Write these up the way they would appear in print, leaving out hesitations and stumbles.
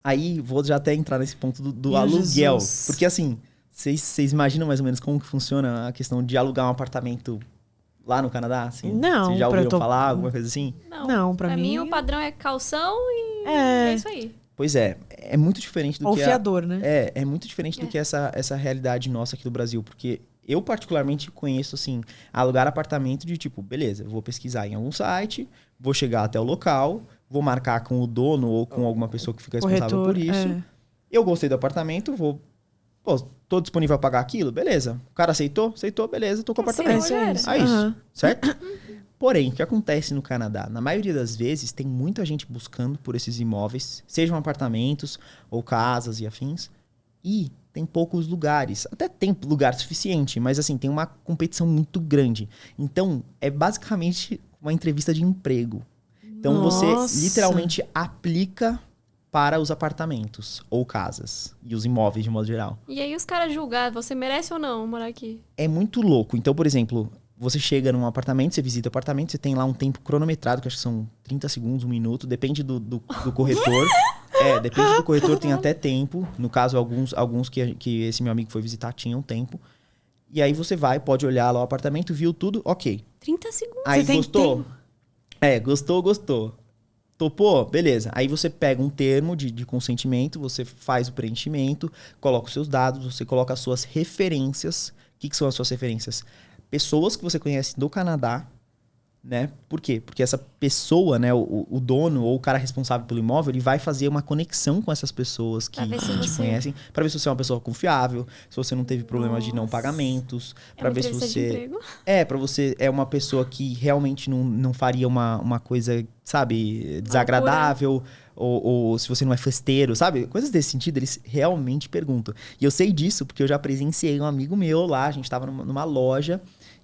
Aí, vou já até entrar nesse ponto do Meu aluguel. Jesus. Porque assim, vocês imaginam mais ou menos como que funciona a questão de alugar um apartamento lá no Canadá? Assim, Não, vocês já ouviram tô... falar, alguma coisa assim? Não, pra mim o padrão é calção e É. é isso aí. Pois é muito diferente do Ou que fiador, né? é muito diferente do que essa realidade nossa aqui do Brasil, porque eu particularmente conheço assim, alugar apartamento de tipo, beleza, eu vou pesquisar em algum site, vou chegar até o local, vou marcar com o dono ou com alguma pessoa que fica responsável Corretor, por isso. Eu gostei do apartamento, tô disponível a pagar aquilo, beleza. O cara aceitou, beleza, tô com o apartamento. já era. É isso, certo? Porém, o que acontece no Canadá? Na maioria das vezes, tem muita gente buscando por esses imóveis, sejam apartamentos ou casas e afins, e tem poucos lugares. Até tem lugar suficiente, mas assim, tem uma competição muito grande. Então, é basicamente uma entrevista de emprego. Então, você literalmente aplica para os apartamentos ou casas e os imóveis de modo geral. E aí os caras julgar, você merece ou não morar aqui? É muito louco. Então, por exemplo, você chega num apartamento, você visita o apartamento, você tem lá um tempo cronometrado, que acho que são 30 segundos, 1 minuto, depende do corretor. Depende do corretor, tem até tempo. No caso, alguns que esse meu amigo foi visitar tinham tempo. E aí você vai, pode olhar lá o apartamento, viu tudo, ok. 30 segundos. Aí Você gostou? Gostou. Topou? Beleza. Aí você pega um termo de consentimento, você faz o preenchimento, coloca os seus dados, você coloca as suas referências. O que são as suas referências? Pessoas que você conhece do Canadá, né? Por quê? Porque essa pessoa, né, o dono ou o cara responsável pelo imóvel, ele vai fazer uma conexão com essas pessoas que te conhecem, para ver se você é uma pessoa confiável, se você não teve problema de não pagamentos, para ver se você para você é uma pessoa que realmente não faria uma coisa, sabe, desagradável, ou se você não é festeiro, sabe? Coisas desse sentido, eles realmente perguntam. E eu sei disso porque eu já presenciei um amigo meu lá, a gente tava numa loja.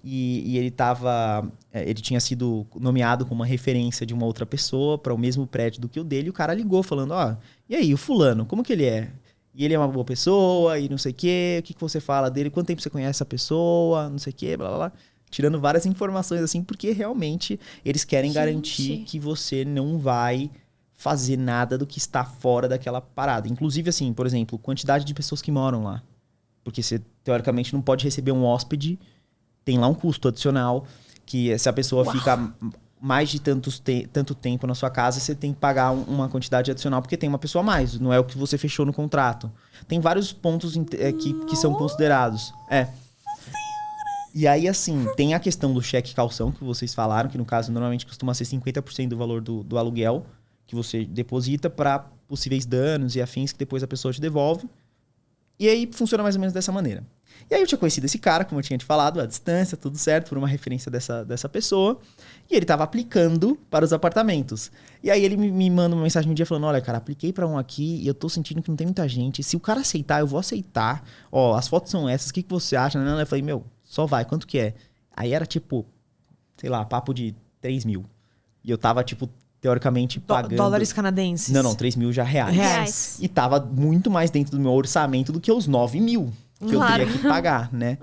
E ele tinha sido nomeado como uma referência de uma outra pessoa para o mesmo prédio do que o dele. E o cara ligou falando, e aí, o fulano, como que ele é? E ele é uma boa pessoa e não sei o quê. O que você fala dele? Quanto tempo você conhece essa pessoa? Não sei o quê, blá, blá, blá. Tirando várias informações assim, porque realmente eles querem garantir que você não vai fazer nada do que está fora daquela parada. Inclusive, assim, por exemplo, quantidade de pessoas que moram lá. Porque você, teoricamente, não pode receber um hóspede. Tem lá um custo adicional, que se a pessoa fica mais de tanto tempo na sua casa, você tem que pagar uma quantidade adicional, porque tem uma pessoa a mais, não é o que você fechou no contrato. Tem vários pontos que são considerados. E aí, assim, tem a questão do cheque calção, que vocês falaram, que no caso normalmente costuma ser 50% do valor do aluguel, que você deposita para possíveis danos e afins, que depois a pessoa te devolve. E aí funciona mais ou menos dessa maneira. E aí eu tinha conhecido esse cara, como eu tinha te falado, à distância, tudo certo, por uma referência dessa pessoa. E ele tava aplicando para os apartamentos. E aí ele me manda uma mensagem um dia falando, olha, cara, apliquei para um aqui e eu tô sentindo que não tem muita gente. Se o cara aceitar, eu vou aceitar. Ó, as fotos são essas, o que você acha? Eu falei, só vai, quanto que é? Aí era tipo, sei lá, papo de 3 mil. E eu tava, tipo, teoricamente pagando... Dólares canadenses? Não, 3 mil já reais. E tava muito mais dentro do meu orçamento do que os 9 mil. Que eu teria que pagar, né?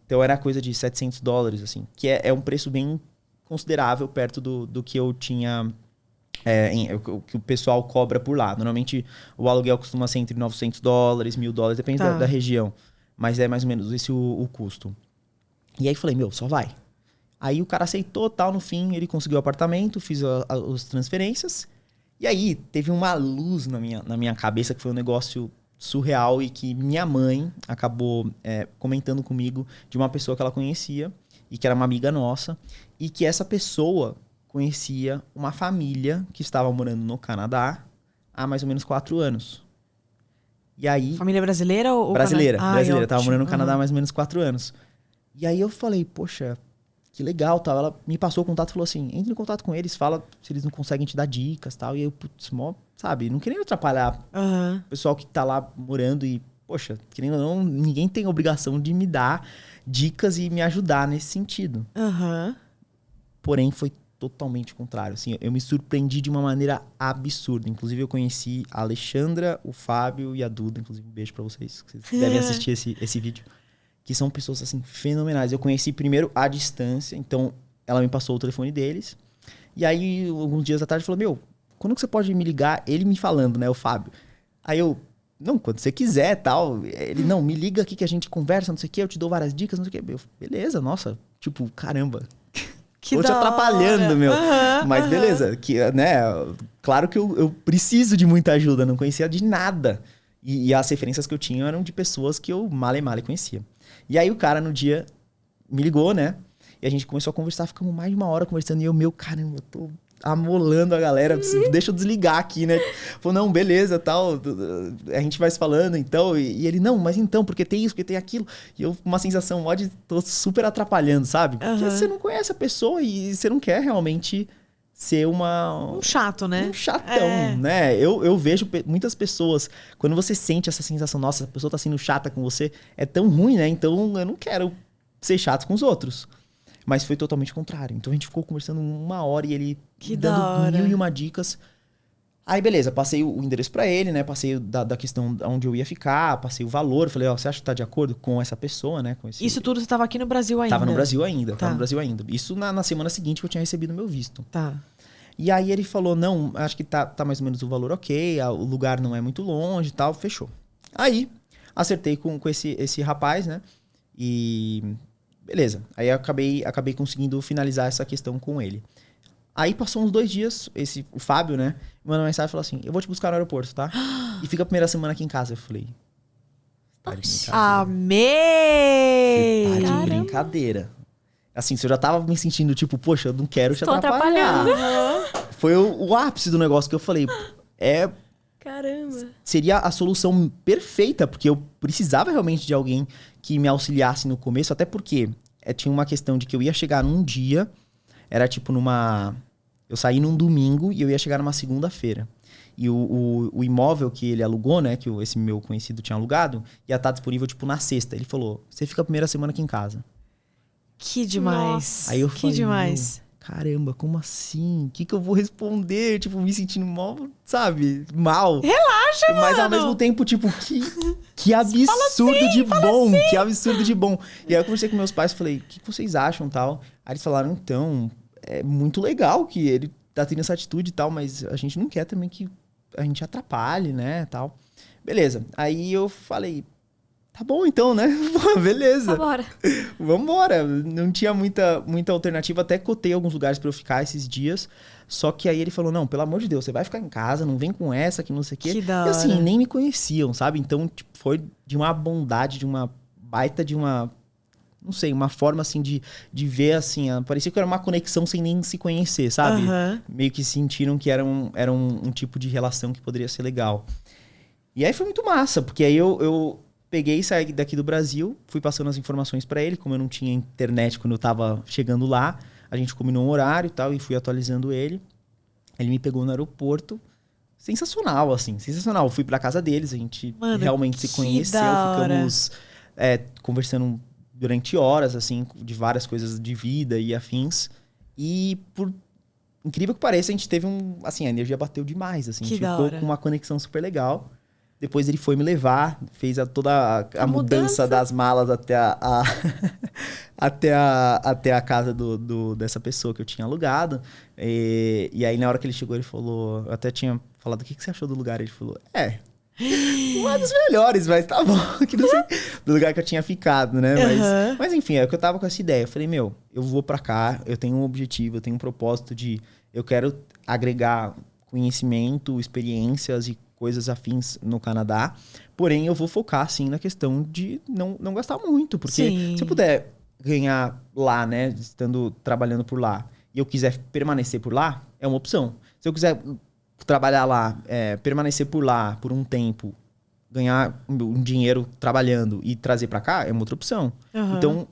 Então era coisa de $700, assim. Que é um preço bem considerável perto do que eu tinha... que o pessoal cobra por lá. Normalmente o aluguel costuma ser entre $900, $1.000, depende da região. Mas é mais ou menos esse o custo. E aí falei, só vai. Aí o cara aceitou, tal, no fim ele conseguiu o apartamento, fiz as transferências. E aí teve uma luz na minha cabeça, que foi um negócio... surreal, e que minha mãe acabou comentando comigo de uma pessoa que ela conhecia e que era uma amiga nossa, e que essa pessoa conhecia uma família que estava morando no Canadá há mais ou menos 4 anos. E aí... Família brasileira ou... Brasileira. Tava morando no Canadá há mais ou menos 4 anos. E aí eu falei, poxa, que legal, tal. Ela me passou o contato e falou assim, entre em contato com eles, fala se eles não conseguem te dar dicas, tal. E aí eu, putz, sabe, não queria atrapalhar o pessoal que tá lá morando e, poxa, querendo ou não, ninguém tem obrigação de me dar dicas e me ajudar nesse sentido. Porém, foi totalmente o contrário. Assim, eu me surpreendi de uma maneira absurda. Inclusive, eu conheci a Alexandra, o Fábio e a Duda. Inclusive, um beijo pra vocês, que vocês devem assistir esse vídeo. Que são pessoas, assim, fenomenais. Eu conheci primeiro à distância, então ela me passou o telefone deles. E aí, alguns dias à tarde, falou, quando que você pode me ligar? Ele me falando, né, o Fábio. Aí eu, não, quando você quiser, tal. Ele, não, me liga aqui que a gente conversa, não sei o quê, eu te dou várias dicas, não sei o quê. Eu, beleza, nossa, tipo, caramba. Que Tô te da atrapalhando, hora. meu. Aham, Mas aham. beleza, que, né, claro que eu preciso de muita ajuda, não conhecia de nada. E as referências que eu tinha eram de pessoas que eu male conhecia. E aí o cara no dia me ligou, né? E a gente começou a conversar, ficamos mais de uma hora conversando. E eu, meu, caramba, eu tô amolando a galera, deixa eu desligar aqui, né? Falou, não, beleza, tal, a gente vai se falando, então. E ele, não, mas então, porque tem isso, porque tem aquilo. E eu, uma sensação, ó, de tô super atrapalhando, sabe? Porque Aham. você não conhece a pessoa e você não quer realmente ser Um chato, né? um chatão, É. né? Eu vejo muitas pessoas, quando você sente essa sensação, nossa, a pessoa tá sendo chata com você, é tão ruim, né? Então eu não quero ser chato com os outros. Mas foi totalmente o contrário. Então a gente ficou conversando uma hora e ele Que da dando hora. 1001 dicas. Aí beleza, passei o endereço pra ele, né? Passei da questão onde eu ia ficar, passei o valor. Falei, ó, você acha que tá de acordo com essa pessoa, né? Com esse... Isso tudo você tava aqui no Brasil ainda? Tava no Brasil ainda, Tá. tava no Brasil ainda. Isso na semana seguinte que eu tinha recebido meu visto. Tá. E aí ele falou, não, acho que tá mais ou menos o valor ok, o lugar não é muito longe e tal, fechou. Aí, acertei com esse rapaz, né? E beleza. Aí eu acabei conseguindo finalizar essa questão com ele. Aí passou uns 2 dias, o Fábio, né? Me mandou uma mensagem e falou assim, eu vou te buscar no aeroporto, tá? E fica a primeira semana aqui em casa. Eu falei, tá de brincadeira. Amei! Tá de Caramba. brincadeira. Assim, se eu já tava me sentindo tipo, poxa, eu não quero te Estou atrapalhar. atrapalhando. Foi o ápice do negócio que eu falei. Caramba. Seria a solução perfeita, porque eu precisava realmente de alguém que me auxiliasse no começo, até porque tinha uma questão de que eu ia chegar num dia, era tipo eu saí num domingo e eu ia chegar numa segunda-feira. E o imóvel que ele alugou, né, que esse meu conhecido tinha alugado, ia estar disponível tipo na sexta. Ele falou, você fica a primeira semana aqui em casa. Que demais. Nossa. Aí eu Que falei, demais. caramba, como assim? O que eu vou responder? Tipo, me sentindo mal, sabe? Mal. Relaxa, Mas ao mano. mesmo tempo, tipo, que absurdo de bom. Que absurdo de bom. E aí eu conversei com meus pais e falei, o que vocês acham tal? Aí eles falaram, então, é muito legal que ele tá tendo essa atitude e tal, mas a gente não quer também que a gente atrapalhe, né, tal. Beleza. Aí eu falei, tá bom então, né? Beleza. Bora. Vambora. Não tinha muita alternativa. Até cotei alguns lugares pra eu ficar esses dias. Só que aí ele falou, não, pelo amor de Deus, você vai ficar em casa, não vem com essa, que não sei o quê. Que da E assim, hora. nem me conheciam, sabe? Então, tipo, foi de uma bondade, de uma baita, de uma... Não sei, uma forma, assim, de ver, assim... Parecia que era uma conexão sem nem se conhecer, sabe? Aham. Meio que sentiram que era um tipo de relação que poderia ser legal. E aí foi muito massa, porque aí eu peguei e saí daqui do Brasil, fui passando as informações pra ele, como eu não tinha internet quando eu tava chegando lá, a gente combinou um horário e tal, e fui atualizando ele. Ele me pegou no aeroporto. Sensacional, assim, sensacional. Fui pra casa deles, a gente Mano, realmente se que conheceu, da hora. ficamos conversando durante horas, assim, de várias coisas de vida e afins. E por incrível que pareça, a gente teve assim, a energia bateu demais, assim, a Que gente da ficou hora. com uma conexão super legal. Depois ele foi me levar, fez toda a mudança das malas até até a casa dessa pessoa que eu tinha alugado. E aí, na hora que ele chegou, ele falou... Eu até tinha falado, o que você achou do lugar? Ele falou, não é dos melhores, mas tá bom. Que não sei, do lugar que eu tinha ficado, né? Aham. Mas enfim, é que eu tava com essa ideia. Eu falei, meu, eu vou pra cá, eu tenho um objetivo, eu tenho um propósito de... Eu quero agregar conhecimento, experiências e coisas afins no Canadá. Porém, eu vou focar, sim, na questão de não gastar muito. Porque Sim. se eu puder ganhar lá, né, trabalhando por lá, e eu quiser permanecer por lá, é uma opção. Se eu quiser trabalhar lá, permanecer por lá por um tempo, ganhar um dinheiro trabalhando e trazer pra cá, é uma outra opção. Aham. Então,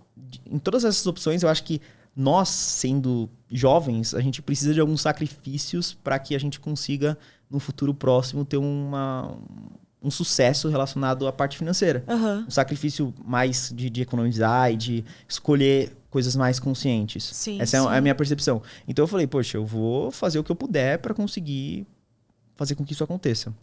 em todas essas opções, eu acho que nós, sendo jovens, a gente precisa de alguns sacrifícios para que a gente consiga, no futuro próximo, ter um sucesso relacionado à parte financeira. Aham. Um sacrifício mais de economizar e de escolher coisas mais conscientes. Sim, Essa é sim. a minha percepção. Então eu falei, poxa, eu vou fazer o que eu puder para conseguir fazer com que isso aconteça.